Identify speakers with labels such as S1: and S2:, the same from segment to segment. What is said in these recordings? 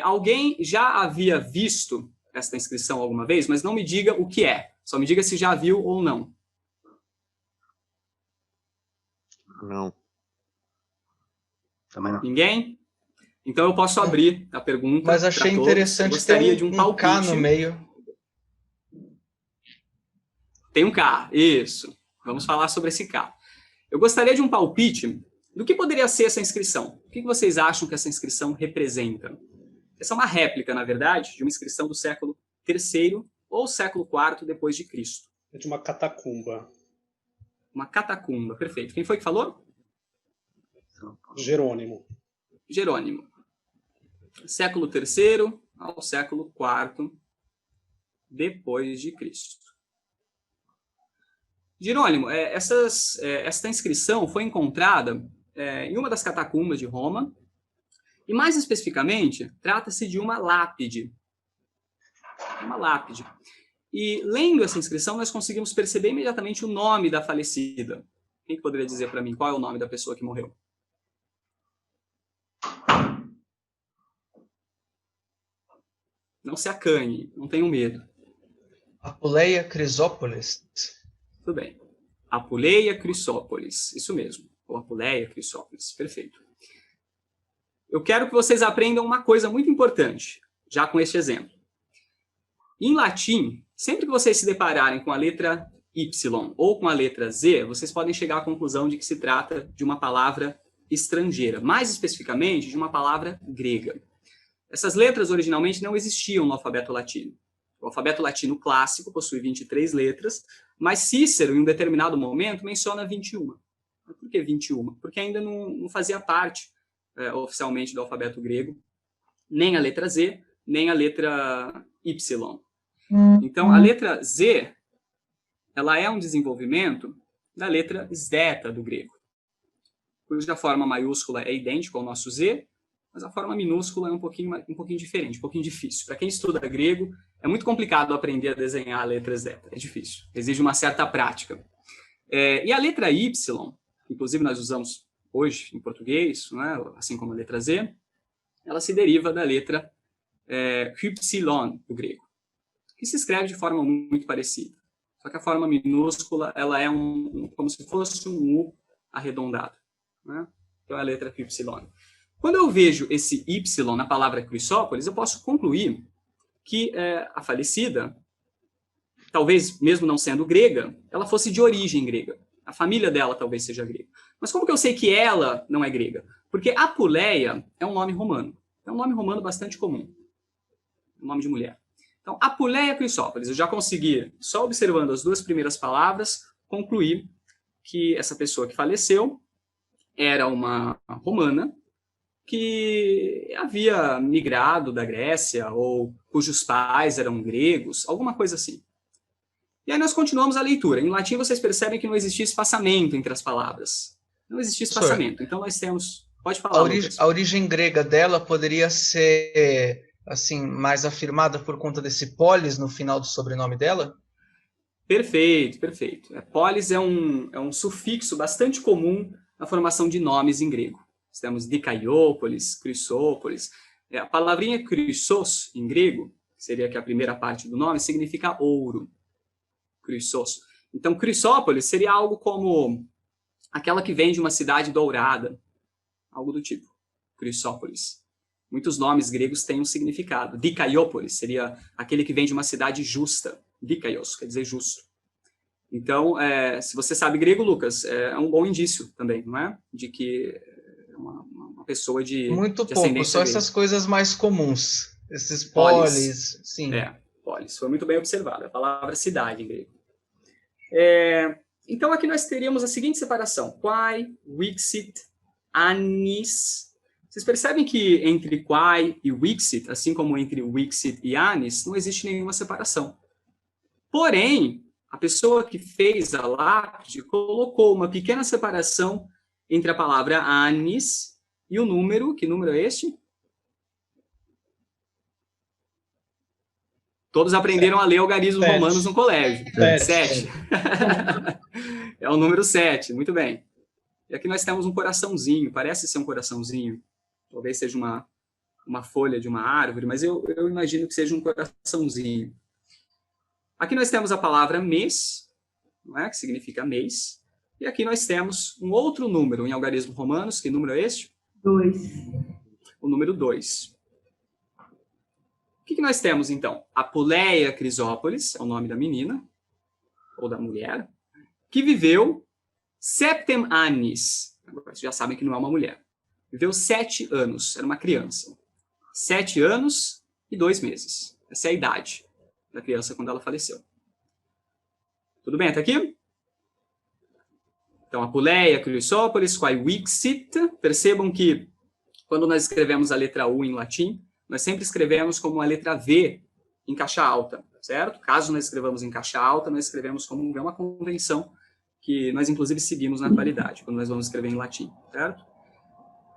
S1: Alguém já havia visto esta inscrição alguma vez, mas não me diga o que é. Só me diga se já viu ou não.
S2: Não. Também não.
S1: Ninguém? Então eu posso abrir a pergunta.
S3: Mas achei
S1: para todos.
S3: interessante
S1: Eu gostaria
S3: ter
S1: de um
S3: K
S1: palpite.
S3: no meio.
S1: Tem um K, isso. Vamos falar sobre esse K. Eu gostaria de um palpite do que poderia ser essa inscrição. O que vocês acham que essa inscrição representa? Essa é uma réplica, na verdade, de uma inscrição do século III ou século IV depois de Cristo.
S4: É de uma catacumba.
S1: Uma catacumba, perfeito. Quem foi que falou?
S4: Jerônimo.
S1: Jerônimo. Século III ao século IV depois de Cristo. Jerônimo, esta inscrição foi encontrada em uma das catacumbas de Roma, e mais especificamente, trata-se de uma lápide. Uma lápide. E lendo essa inscrição, nós conseguimos perceber imediatamente o nome da falecida. Quem poderia dizer para mim qual é o nome da pessoa que morreu? Não se acanhe, não tenham medo.
S3: Apuleia Crisópolis.
S1: Tudo bem. Apuleia Crisópolis, isso mesmo. Ou Apuleia Crisópolis, perfeito. Eu quero que vocês aprendam uma coisa muito importante, já com este exemplo. Em latim, sempre que vocês se depararem com a letra Y ou com a letra Z, vocês podem chegar à conclusão de que se trata de uma palavra estrangeira, mais especificamente de uma palavra grega. Essas letras originalmente não existiam no alfabeto latino. O alfabeto latino clássico possui 23 letras, mas Cícero, em um determinado momento, menciona 21. Por que 21? Porque ainda não fazia parte oficialmente do alfabeto grego, nem a letra Z, nem a letra Y. Então, a letra Z, ela é um desenvolvimento da letra zeta do grego, cuja forma maiúscula é idêntica ao nosso Z, mas a forma minúscula é um pouquinho diferente, um pouquinho difícil. Para quem estuda grego, é muito complicado aprender a desenhar a letra zeta, é difícil, exige uma certa prática. E a letra Y, inclusive nós usamos hoje em português, né, assim como a letra Z, ela se deriva da letra Y do grego, que se escreve de forma muito parecida. Só que a forma minúscula ela é como se fosse um U arredondado. Né? Então é a letra Y. Quando eu vejo esse Y na palavra Crisópolis, eu posso concluir que a falecida, talvez mesmo não sendo grega, ela fosse de origem grega. A família dela talvez seja grega. Mas como que eu sei que ela não é grega? Porque Apuleia é um nome romano. É um nome romano bastante comum. Um nome de mulher. Então, Apuleia Crisópolis, eu já consegui, só observando as duas primeiras palavras, concluir que essa pessoa que faleceu era uma romana que havia migrado da Grécia ou cujos pais eram gregos, alguma coisa assim. E aí nós continuamos a leitura. Em latim, vocês percebem que não existia espaçamento entre as palavras. Não existia espaçamento. Então, nós temos... Pode falar,
S3: a origem grega dela poderia ser, assim, mais afirmada por conta desse polis no final do sobrenome dela?
S1: Perfeito, perfeito. Polis é um sufixo bastante comum na formação de nomes em grego. Nós temos Dikaiópolis, Chrysópolis. A palavrinha Chrysos, em grego, que seria aqui a primeira parte do nome, significa ouro. Chrysos. Então, Chrysópolis seria algo como aquela que vem de uma cidade dourada. Algo do tipo. Chrysópolis. Muitos nomes gregos têm um significado. Dikaiópolis seria aquele que vem de uma cidade justa. Dikaios, quer dizer justo. Então, se você sabe grego, Lucas, é um bom indício também, não é? De que é uma pessoa de
S3: muito
S1: de
S3: pouco, só
S1: grega.
S3: Essas coisas mais comuns. Esses polis, sim.
S1: Polis, foi muito bem observado. A palavra cidade em grego. Então, aqui nós teríamos a seguinte separação. Quae, vixit, anis. Vocês percebem que entre quae e vixit, assim como entre vixit e anis, não existe nenhuma separação. Porém, a pessoa que fez a lápide colocou uma pequena separação entre a palavra anis e o número. Que número é este? Todos aprenderam a ler algarismos romanos no colégio. 7. É o número 7, muito bem. E aqui nós temos um coraçãozinho, parece ser um coraçãozinho. Talvez seja uma uma folha de uma árvore, mas eu imagino que seja um coraçãozinho. Aqui nós temos a palavra mês, não é? Que significa mês. E aqui nós temos um outro número em algarismo romanos. Que número é este?
S4: 2.
S1: O número 2. O que nós temos, então? Apuleia Crisópolis, é o nome da menina, ou da mulher, que viveu 7 annis. Agora, vocês já sabem que não é uma mulher. Viveu 7 anos, era uma criança. 7 anos e 2 meses. Essa é a idade da criança quando ela faleceu. Tudo bem até aqui? Então, Apuleia Crisópolis, quae vixit. Percebam que, quando nós escrevemos a letra U em latim, nós sempre escrevemos como a letra V em caixa alta, certo? Caso nós escrevamos em caixa alta, nós escrevemos como uma convenção que nós, inclusive, seguimos na atualidade, quando nós vamos escrever em latim, certo?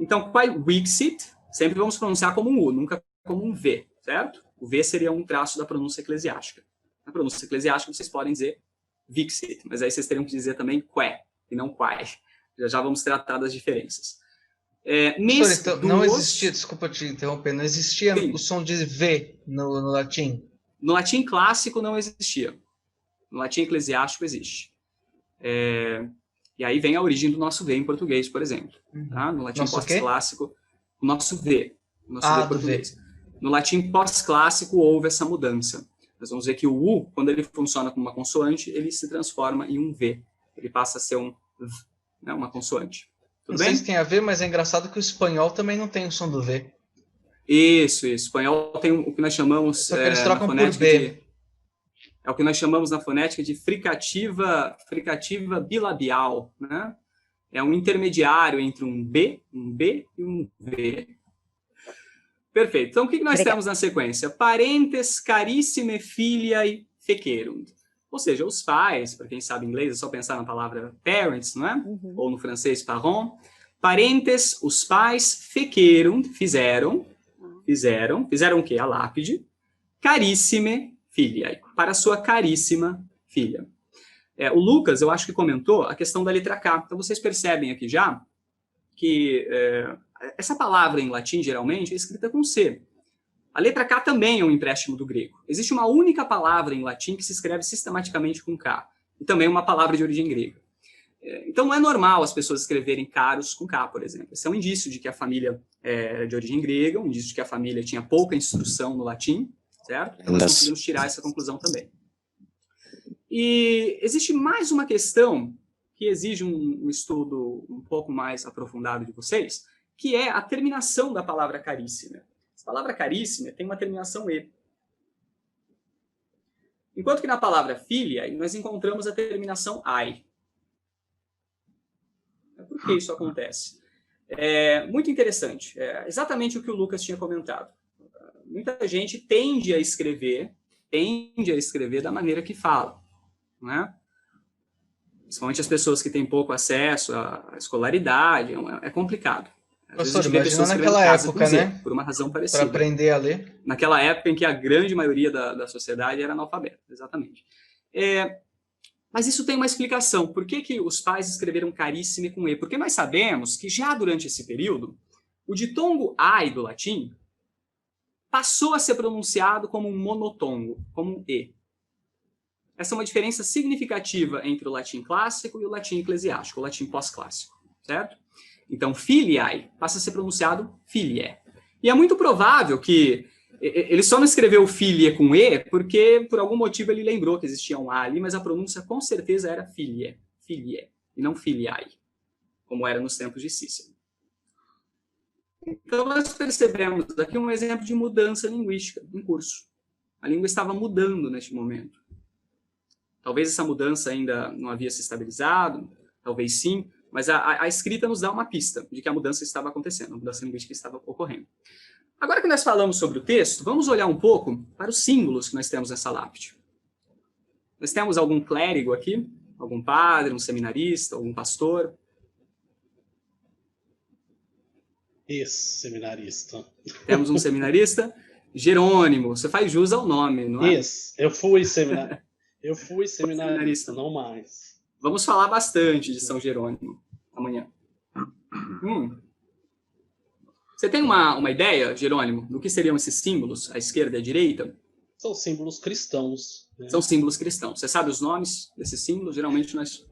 S1: Então, quae vixit, sempre vamos pronunciar como um U, nunca como um V, certo? O V seria um traço da pronúncia eclesiástica. Na pronúncia eclesiástica, vocês podem dizer vixit, mas aí vocês teriam que dizer também quae, e não quae. Já vamos tratar das diferenças.
S3: Então, não existia, desculpa te interromper, não existia o som de V no latim?
S1: No latim clássico não existia. No latim eclesiástico existe. E aí vem a origem do nosso V em português, por exemplo. Tá? No latim pós-clássico, o nosso V. O nosso V português. No latim pós-clássico houve essa mudança. Nós vamos ver que o U, quando ele funciona como uma consoante, ele se transforma em um V. Ele passa a ser um V, né? Uma consoante.
S3: Não sei se tem a ver, mas é engraçado que o espanhol também não tem o som do V.
S1: Isso. O espanhol tem o que nós chamamos...
S3: Só que eles trocam por B.
S1: É o que nós chamamos na fonética de fricativa bilabial, né? É um intermediário entre um B e um V. Perfeito. Então, o que nós temos na sequência? Parentes carissime filiae fecerunt. Ou seja, os pais, para quem sabe inglês, é só pensar na palavra parents, não é?
S4: Uhum.
S1: Ou no francês, parents. Parentes, os pais, fecerunt, fizeram o quê? A lápide. Carissime filiae, para sua caríssima filha. O Lucas, eu acho que comentou a questão da letra K. Então, vocês percebem aqui já que essa palavra em latim, geralmente, é escrita com C. A letra K também é um empréstimo do grego. Existe uma única palavra em latim que se escreve sistematicamente com K. E também uma palavra de origem grega. Então, não é normal as pessoas escreverem caros com K, por exemplo. Esse é um indício de que a família era de origem grega, um indício de que a família tinha pouca instrução no latim, certo? Então, nós conseguimos tirar essa conclusão também. E existe mais uma questão que exige um estudo um pouco mais aprofundado de vocês, que é a terminação da palavra caríssima. A palavra caríssima tem uma terminação E. Enquanto que na palavra filha, nós encontramos a terminação ai. Por que isso acontece? É muito interessante. É exatamente o que o Lucas tinha comentado. Muita gente tende a escrever da maneira que fala, não é? Principalmente as pessoas que têm pouco acesso à escolaridade, é complicado.
S3: Professor, imagina naquela época, né?
S1: Por uma razão parecida.
S3: Para aprender a ler.
S1: Naquela época em que a grande maioria da sociedade era analfabeta, exatamente. Mas isso tem uma explicação. Por que os pais escreveram caríssime com E? Porque nós sabemos que já durante esse período, o ditongo ai do latim passou a ser pronunciado como um monotongo, como um E. Essa é uma diferença significativa entre o latim clássico e o latim eclesiástico, o latim pós-clássico, certo? Então, filiae passa a ser pronunciado filiae. E é muito provável que ele só não escreveu filie com E porque, por algum motivo, ele lembrou que existia um A ali, mas a pronúncia com certeza era filiae, e não filiae, como era nos tempos de Cícero. Então, nós percebemos aqui um exemplo de mudança linguística em curso. A língua estava mudando neste momento. Talvez essa mudança ainda não havia se estabilizado, talvez sim, mas a escrita nos dá uma pista de que a mudança estava acontecendo, a mudança linguística estava ocorrendo. Agora que nós falamos sobre o texto, vamos olhar um pouco para os símbolos que nós temos nessa lápide. Nós temos algum clérigo aqui? Algum padre, um seminarista, algum pastor?
S5: Ex-seminarista.
S1: Temos um seminarista? Jerônimo, você faz jus ao nome, não é?
S5: Isso, eu fui seminarista, não mais.
S1: Vamos falar bastante de São Jerônimo amanhã. Você tem uma ideia, Jerônimo, do que seriam esses símbolos, à esquerda e à direita?
S4: São símbolos cristãos. Né?
S1: São símbolos cristãos. Você sabe os nomes desses símbolos? Geralmente nós...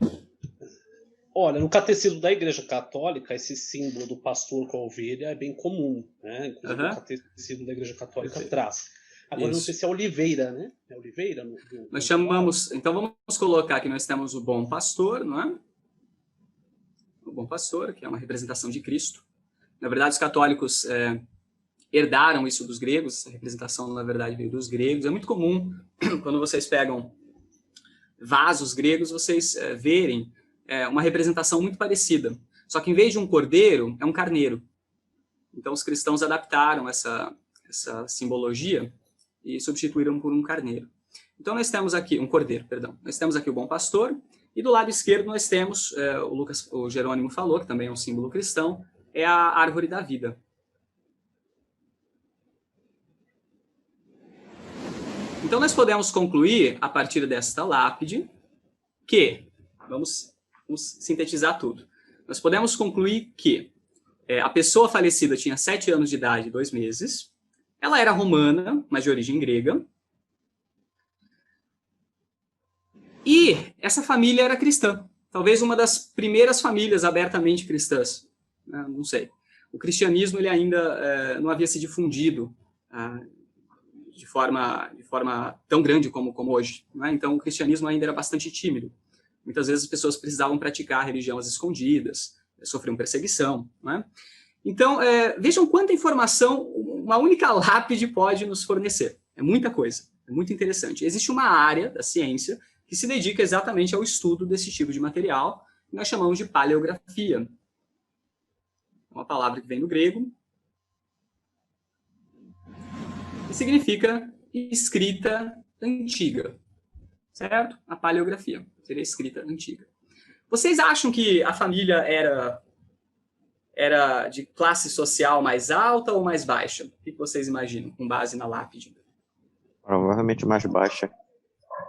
S4: Olha, no catecismo da Igreja Católica, esse símbolo do pastor com a ovelha é bem comum, né? Inclusive o catecismo da Igreja Católica traz. Agora, não sei se é oliveira, né? É oliveira?
S1: Nós chamamos... Então, vamos colocar que nós temos o bom pastor, não é? O bom pastor, que é uma representação de Cristo. Na verdade, os católicos herdaram isso dos gregos, essa representação, na verdade, veio dos gregos. É muito comum, quando vocês pegam vasos gregos, vocês verem uma representação muito parecida. Só que, em vez de um cordeiro, é um carneiro. Então, os cristãos adaptaram essa simbologia e substituíram por um carneiro. Então, nós temos aqui, um cordeiro, perdão. Nós temos aqui o bom pastor, e do lado esquerdo nós temos, o Jerônimo falou, que também é um símbolo cristão, é a árvore da vida. Então, nós podemos concluir, a partir desta lápide, que, vamos sintetizar tudo, nós podemos concluir que a pessoa falecida tinha 7 anos de idade e 2 meses, ela era romana, mas de origem grega, e essa família era cristã, talvez uma das primeiras famílias abertamente cristãs, não sei. O cristianismo ele ainda não havia se difundido de forma tão grande como hoje, né? Então o cristianismo ainda era bastante tímido. Muitas vezes as pessoas precisavam praticar a religião às escondidas, sofriam perseguição, né? Então, vejam quanta informação uma única lápide pode nos fornecer. É muita coisa, é muito interessante. Existe uma área da ciência que se dedica exatamente ao estudo desse tipo de material, que nós chamamos de paleografia. Uma palavra que vem do grego, que significa escrita antiga, certo? A paleografia seria escrita antiga. Vocês acham que a família era de classe social mais alta ou mais baixa? O que vocês imaginam, com base na lápide?
S2: Provavelmente mais baixa.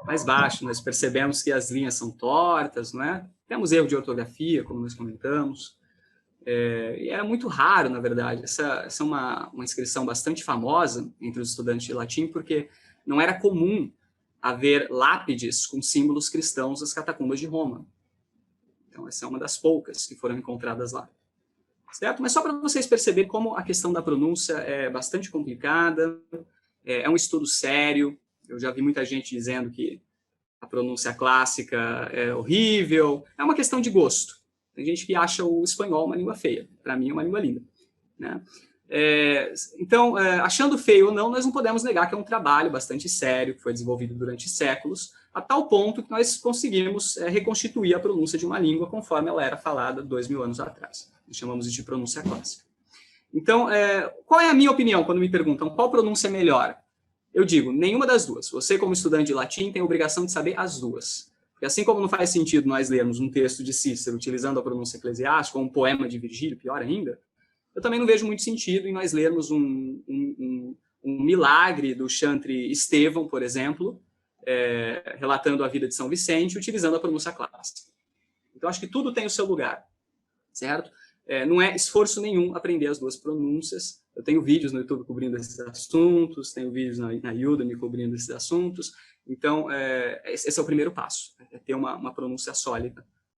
S1: Mais baixa, nós percebemos que as linhas são tortas, não é? Temos erro de ortografia, como nós comentamos. E era muito raro, na verdade. Essa é uma inscrição bastante famosa entre os estudantes de latim, porque não era comum haver lápides com símbolos cristãos nas catacumbas de Roma. Então, essa é uma das poucas que foram encontradas lá. Certo? Mas só para vocês perceberem como a questão da pronúncia é bastante complicada, é um estudo sério. Eu já vi muita gente dizendo que a pronúncia clássica é horrível. É uma questão de gosto. Tem gente que acha o espanhol uma língua feia. Para mim é uma língua linda, né? Então, achando feio ou não, nós não podemos negar que é um trabalho bastante sério, que foi desenvolvido durante séculos, a tal ponto que nós conseguimos reconstituir a pronúncia de uma língua conforme ela era falada 2000 anos atrás. Nós chamamos isso de pronúncia clássica. Então, qual é a minha opinião quando me perguntam qual pronúncia é melhor? Eu digo, nenhuma das duas. Você, como estudante de latim, tem a obrigação de saber as duas. Porque assim como não faz sentido nós lermos um texto de Cícero utilizando a pronúncia eclesiástica, ou um poema de Virgílio, pior ainda, eu também não vejo muito sentido em nós lermos um milagre do chantre Estevão, por exemplo, relatando a vida de São Vicente, utilizando a pronúncia clássica. Então, acho que tudo tem o seu lugar, certo? Não é esforço nenhum aprender as duas pronúncias. Eu tenho vídeos no YouTube cobrindo esses assuntos, tenho vídeos na Udemy cobrindo esses assuntos. Então, esse é o primeiro passo, ter uma pronúncia sólida